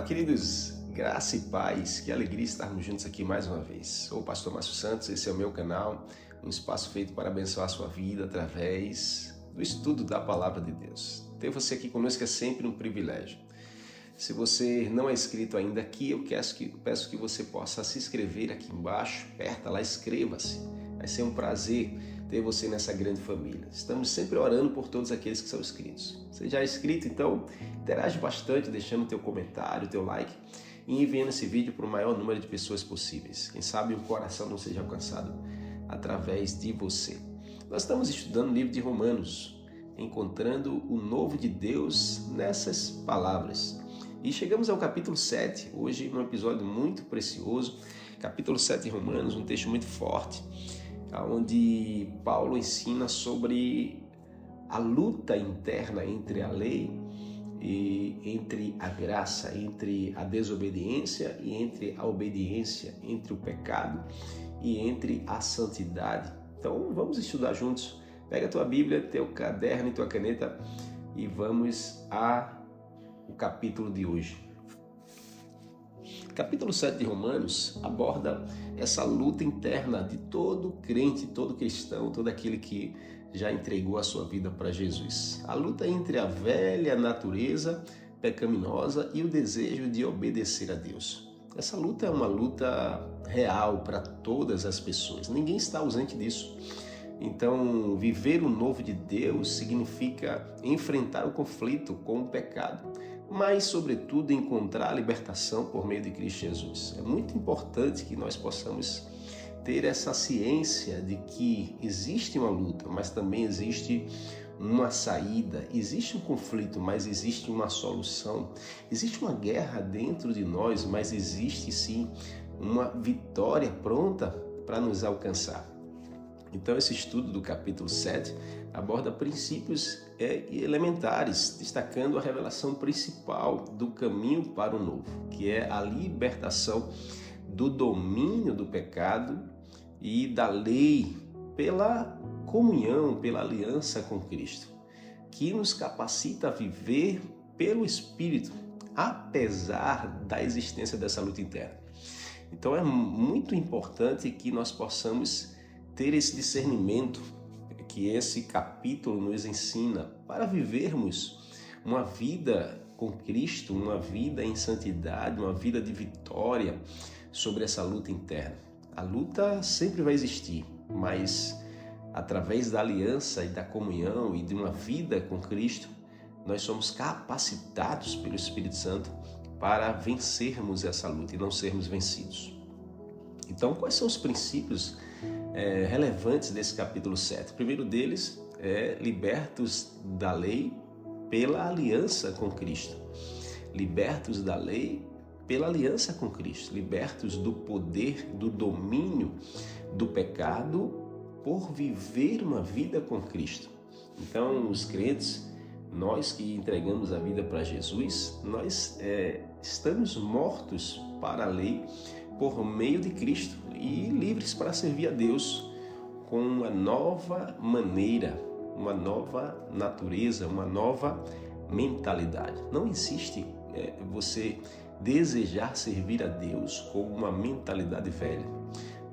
Queridos, graça e paz, que alegria estarmos juntos aqui mais uma vez. Sou o pastor Márcio Santos, esse é o meu canal, um espaço feito para abençoar a sua vida através do estudo da Palavra de Deus. Ter você aqui conosco é sempre um privilégio. Se você não é inscrito ainda aqui, eu peço que você possa se inscrever aqui embaixo, aperta lá, inscreva-se. Vai ser um prazer ter você nessa grande família. Estamos sempre orando por todos aqueles que são inscritos. Você já é inscrito, então interage bastante, deixando teu comentário, teu like e enviando esse vídeo para o maior número de pessoas possíveis. Quem sabe o coração não seja alcançado através de você. Nós estamos estudando o livro de Romanos, encontrando o novo de Deus nessas palavras. E chegamos ao capítulo 7, hoje num episódio muito precioso, capítulo 7 de Romanos, um texto muito forte, onde Paulo ensina sobre a luta interna entre a lei e entre a graça, entre a desobediência e entre a obediência, entre o pecado e entre a santidade. Então vamos estudar juntos. Pega a tua Bíblia, teu caderno e tua caneta e vamos ao capítulo de hoje. Capítulo 7 de Romanos aborda essa luta interna de todo crente, todo cristão, todo aquele que já entregou a sua vida para Jesus. A luta entre a velha natureza pecaminosa e o desejo de obedecer a Deus. Essa luta é uma luta real para todas as pessoas. Ninguém está ausente disso. Então, viver o novo de Deus significa enfrentar o conflito com o pecado, mas, sobretudo, encontrar a libertação por meio de Cristo Jesus. É muito importante que nós possamos ter essa ciência de que existe uma luta, mas também existe uma saída, existe um conflito, mas existe uma solução. Existe uma guerra dentro de nós, mas existe sim uma vitória pronta para nos alcançar. Então, esse estudo do capítulo 7 aborda princípios elementares, destacando a revelação principal do caminho para o novo, que é a libertação do domínio do pecado e da lei pela comunhão, pela aliança com Cristo, que nos capacita a viver pelo Espírito, apesar da existência dessa luta interna. Então, é muito importante que nós possamos ter esse discernimento que esse capítulo nos ensina para vivermos uma vida com Cristo, uma vida em santidade, uma vida de vitória sobre essa luta interna. A luta sempre vai existir, mas através da aliança e da comunhão e de uma vida com Cristo, nós somos capacitados pelo Espírito Santo para vencermos essa luta e não sermos vencidos. Então, quais são os princípios relevantes desse capítulo 7? O primeiro deles é libertos da lei pela aliança com Cristo. Libertos da lei pela aliança com Cristo. Libertos do poder, do domínio do pecado por viver uma vida com Cristo. Então, os crentes, nós que entregamos a vida para Jesus, nós estamos mortos para a lei por meio de Cristo e livres para servir a Deus com uma nova maneira, uma nova natureza, uma nova mentalidade. Não existe você desejar servir a Deus com uma mentalidade velha.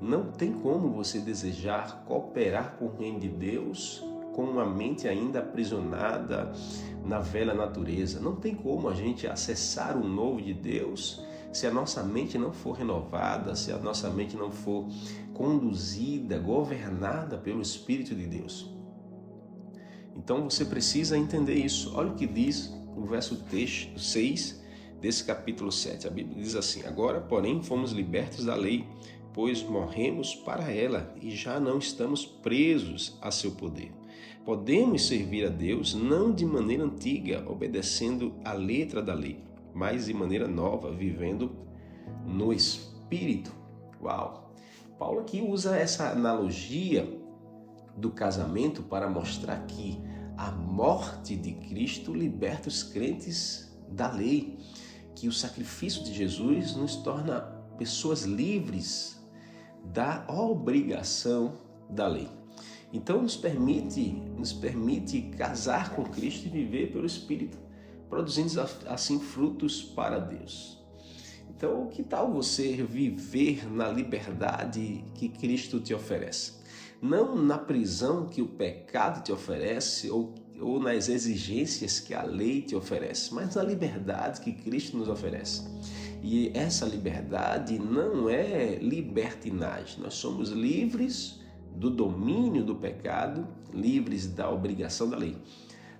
Não tem como você desejar cooperar com o reino de Deus com uma mente ainda aprisionada na velha natureza. Não tem como a gente acessar o novo de Deus se a nossa mente não for renovada, se a nossa mente não for conduzida, governada pelo Espírito de Deus. Então você precisa entender isso. Olha o que diz o verso 6 desse capítulo 7. A Bíblia diz assim: agora, porém, fomos libertos da lei, pois morremos para ela e já não estamos presos a seu poder. Podemos servir a Deus não de maneira antiga, obedecendo a letra da lei, mas de maneira nova, vivendo no Espírito. Uau! Paulo aqui usa essa analogia do casamento para mostrar que a morte de Cristo liberta os crentes da lei, que o sacrifício de Jesus nos torna pessoas livres da obrigação da lei. Então nos permite casar com Cristo e viver pelo Espírito, produzindo assim frutos para Deus. Então, que tal você viver na liberdade que Cristo te oferece? Não na prisão que o pecado te oferece ou nas exigências que a lei te oferece, mas na liberdade que Cristo nos oferece. E essa liberdade não é libertinagem. Nós somos livres do domínio do pecado, livres da obrigação da lei,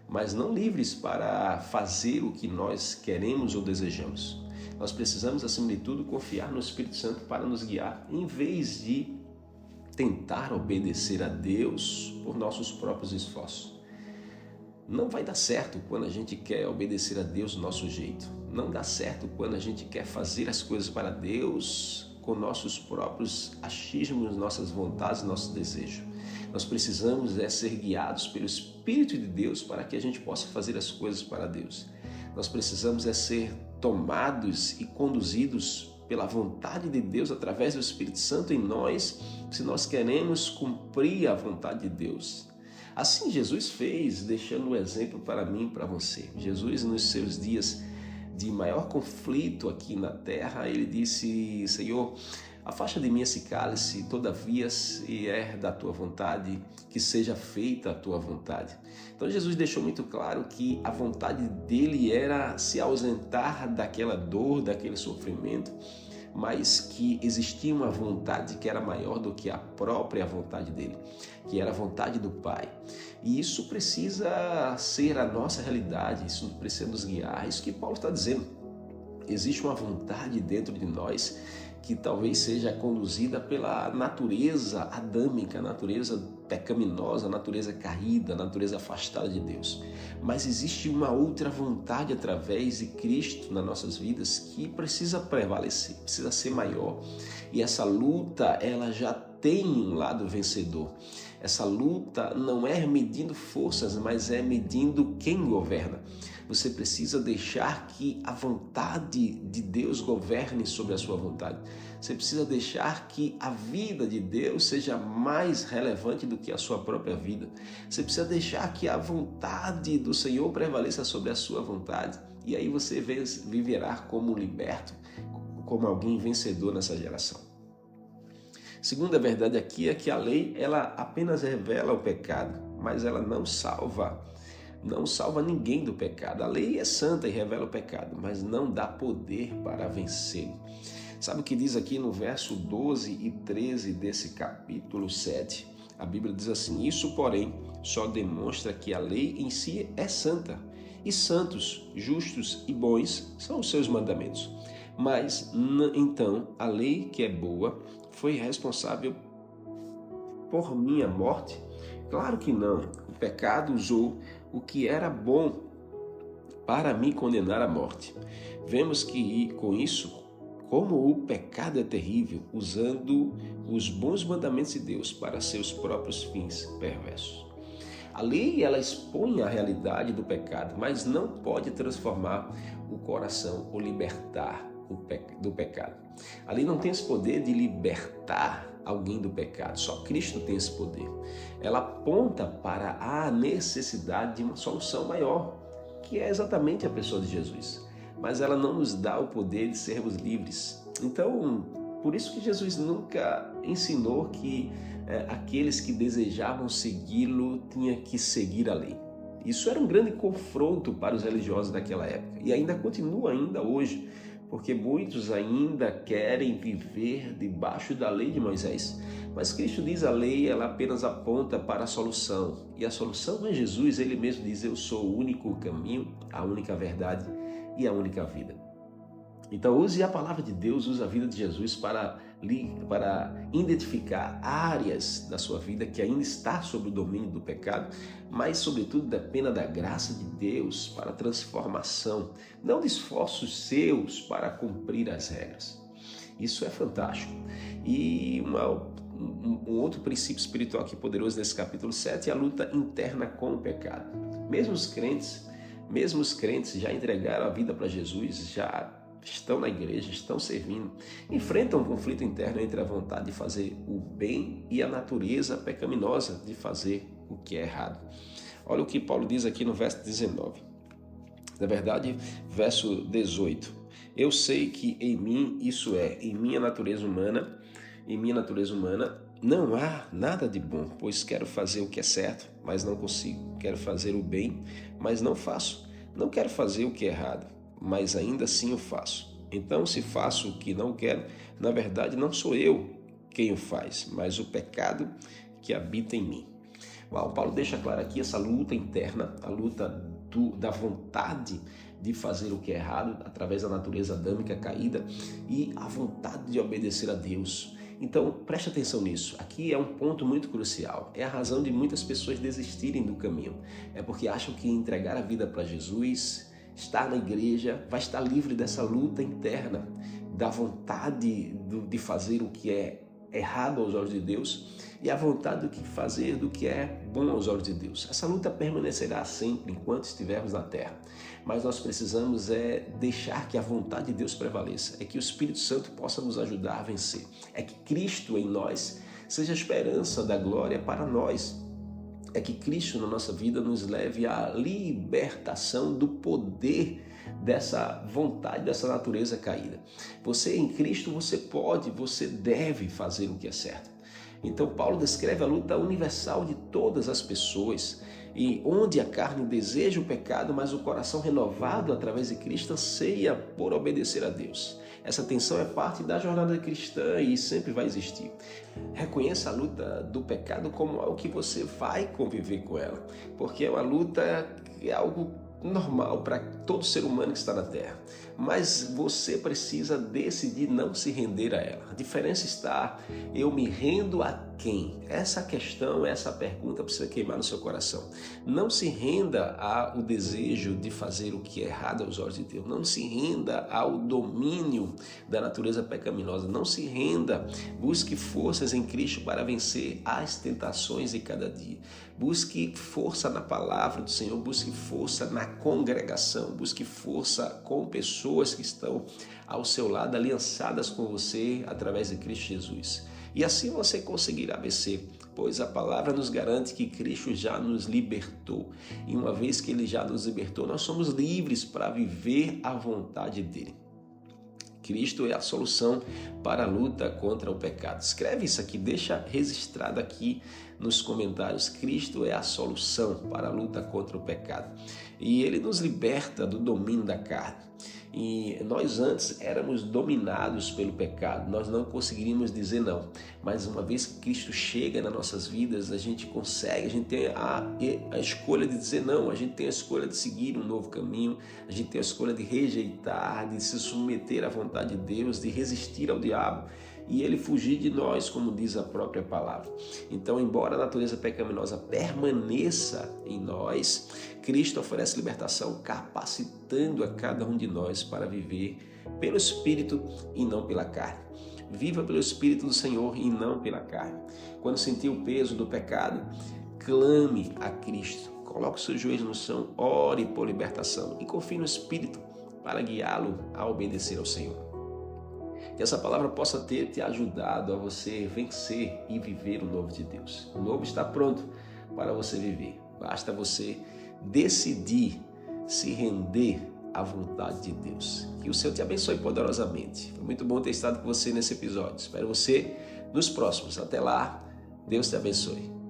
mas não livres para fazer o que nós queremos ou desejamos. Nós precisamos, acima de tudo, confiar no Espírito Santo para nos guiar, em vez de tentar obedecer a Deus por nossos próprios esforços. Não vai dar certo quando a gente quer obedecer a Deus do nosso jeito. Não dá certo quando a gente quer fazer as coisas para Deus com nossos próprios achismos, nossas vontades, nossos desejos. Nós precisamos ser guiados pelo Espírito de Deus para que a gente possa fazer as coisas para Deus. Nós precisamos ser tomados e conduzidos pela vontade de Deus através do Espírito Santo em nós, se nós queremos cumprir a vontade de Deus. Assim Jesus fez, deixando um exemplo para mim e para você. Jesus, nos seus dias de maior conflito aqui na terra, ele disse: Senhor, afasta de mim esse cálice, todavia, se é da tua vontade, que seja feita a tua vontade. Então Jesus deixou muito claro que a vontade dele era se ausentar daquela dor, daquele sofrimento, mas que existia uma vontade que era maior do que a própria vontade dele, que era a vontade do Pai. E isso precisa ser a nossa realidade, isso precisa nos guiar. Isso que Paulo está dizendo. Existe uma vontade dentro de nós que talvez seja conduzida pela natureza adâmica, a natureza pecaminosa, a natureza caída, a natureza afastada de Deus. Mas existe uma outra vontade através de Cristo nas nossas vidas que precisa prevalecer, precisa ser maior. E essa luta, ela já tem um lado vencedor. Essa luta não é medindo forças, mas é medindo quem governa. Você precisa deixar que a vontade de Deus governe sobre a sua vontade. Você precisa deixar que a vida de Deus seja mais relevante do que a sua própria vida. Você precisa deixar que a vontade do Senhor prevaleça sobre a sua vontade. E aí você viverá como liberto, como alguém vencedor nessa geração. Segunda verdade aqui é que a lei, ela apenas revela o pecado, mas ela não salva ninguém do pecado. A lei é santa e revela o pecado, mas não dá poder para vencê-lo. Sabe o que diz aqui no verso 12 e 13 desse capítulo 7? A Bíblia diz assim: isso, porém, só demonstra que a lei em si é santa, e santos, justos e bons são os seus mandamentos. Mas, então, a lei que é boa foi responsável por minha morte? Claro que não. O pecado usou o que era bom para me condenar à morte. Vemos que com isso, como o pecado é terrível, usando os bons mandamentos de Deus para seus próprios fins perversos. A lei, ela expõe a realidade do pecado, mas não pode transformar o coração ou libertar do pecado. A lei não tem esse poder de libertar alguém do pecado, só Cristo tem esse poder. Ela aponta para a necessidade de uma solução maior, que é exatamente a pessoa de Jesus, mas ela não nos dá o poder de sermos livres. Então, por isso que Jesus nunca ensinou que aqueles que desejavam segui-lo tinham que seguir a lei. Isso era um grande confronto para os religiosos daquela época e ainda continua ainda hoje, porque muitos ainda querem viver debaixo da lei de Moisés. Mas Cristo diz a lei, ela apenas aponta para a solução. E a solução é Jesus, ele mesmo diz: eu sou o único caminho, a única verdade e a única vida. Então use a palavra de Deus, use a vida de Jesus para identificar áreas da sua vida que ainda está sob o domínio do pecado, mas sobretudo dependa da graça de Deus para a transformação, não de esforços seus para cumprir as regras. Isso é fantástico. E um outro princípio espiritual aqui poderoso nesse capítulo 7 é a luta interna com o pecado. Mesmo os crentes já entregaram a vida para Jesus, já estão na igreja, estão servindo, enfrentam um conflito interno entre a vontade de fazer o bem e a natureza pecaminosa de fazer o que é errado. Olha o que Paulo diz aqui no verso 19. Na verdade, verso 18. Eu sei que em mim, isso é, em minha natureza humana, não há nada de bom, pois quero fazer o que é certo, mas não consigo. Quero fazer o bem, mas não faço. Não quero fazer o que é errado, mas ainda assim o faço. Então, se faço o que não quero, na verdade não sou eu quem o faz, mas o pecado que habita em mim. O Paulo deixa claro aqui essa luta interna, a luta da vontade de fazer o que é errado através da natureza adâmica caída e a vontade de obedecer a Deus. Então, preste atenção nisso. Aqui é um ponto muito crucial. É a razão de muitas pessoas desistirem do caminho. É porque acham que entregar a vida para Jesus, estar na igreja, vai estar livre dessa luta interna, da vontade de fazer o que é errado aos olhos de Deus e a vontade de fazer do que é bom aos olhos de Deus. Essa luta permanecerá sempre enquanto estivermos na terra, mas nós precisamos deixar que a vontade de Deus prevaleça, que o Espírito Santo possa nos ajudar a vencer, que Cristo em nós seja a esperança da glória para nós, que Cristo na nossa vida nos leve à libertação do poder dessa vontade, dessa natureza caída. Você em Cristo, você deve fazer o que é certo. Então Paulo descreve a luta universal de todas as pessoas, e onde a carne deseja o pecado, mas o coração renovado através de Cristo anseia por obedecer a Deus. Essa tensão é parte da jornada cristã e sempre vai existir. Reconheça a luta do pecado como algo que você vai conviver com ela, porque é uma luta que é algo normal para todo ser humano que está na Terra, mas você precisa decidir não se render a ela. A diferença está, eu me rendo a quem? Essa questão, essa pergunta precisa queimar no seu coração. Não se renda ao desejo de fazer o que é errado aos olhos de Deus. Não se renda ao domínio da natureza pecaminosa. Não se renda. Busque forças em Cristo para vencer as tentações de cada dia. Busque força na palavra do Senhor. Busque força na congregação. Busque força com pessoas que estão ao seu lado, aliançadas com você através de Cristo Jesus. E assim você conseguirá vencer, pois a palavra nos garante que Cristo já nos libertou. E uma vez que Ele já nos libertou, nós somos livres para viver a vontade dEle. Cristo é a solução para a luta contra o pecado. Escreve isso aqui, deixa registrado aqui nos comentários. Cristo é a solução para a luta contra o pecado. E Ele nos liberta do domínio da carne. E nós antes éramos dominados pelo pecado, nós não conseguiríamos dizer não, mas uma vez que Cristo chega nas nossas vidas, a gente consegue, a gente tem a escolha de dizer não, a gente tem a escolha de seguir um novo caminho, a gente tem a escolha de rejeitar, de se submeter à vontade de Deus, de resistir ao diabo e ele fugir de nós, como diz a própria palavra. Então, embora a natureza pecaminosa permaneça em nós, Cristo oferece libertação, capacitando a cada um de nós para viver pelo Espírito e não pela carne. Viva pelo Espírito do Senhor e não pela carne. Quando sentir o peso do pecado, clame a Cristo. Coloque os seus joelhos no chão, ore por libertação e confie no Espírito para guiá-lo a obedecer ao Senhor. Que essa palavra possa ter te ajudado a você vencer e viver o novo de Deus. O novo está pronto para você viver. Basta você decidir se render à vontade de Deus. Que o Senhor te abençoe poderosamente. Foi muito bom ter estado com você nesse episódio. Espero você nos próximos. Até lá, Deus te abençoe.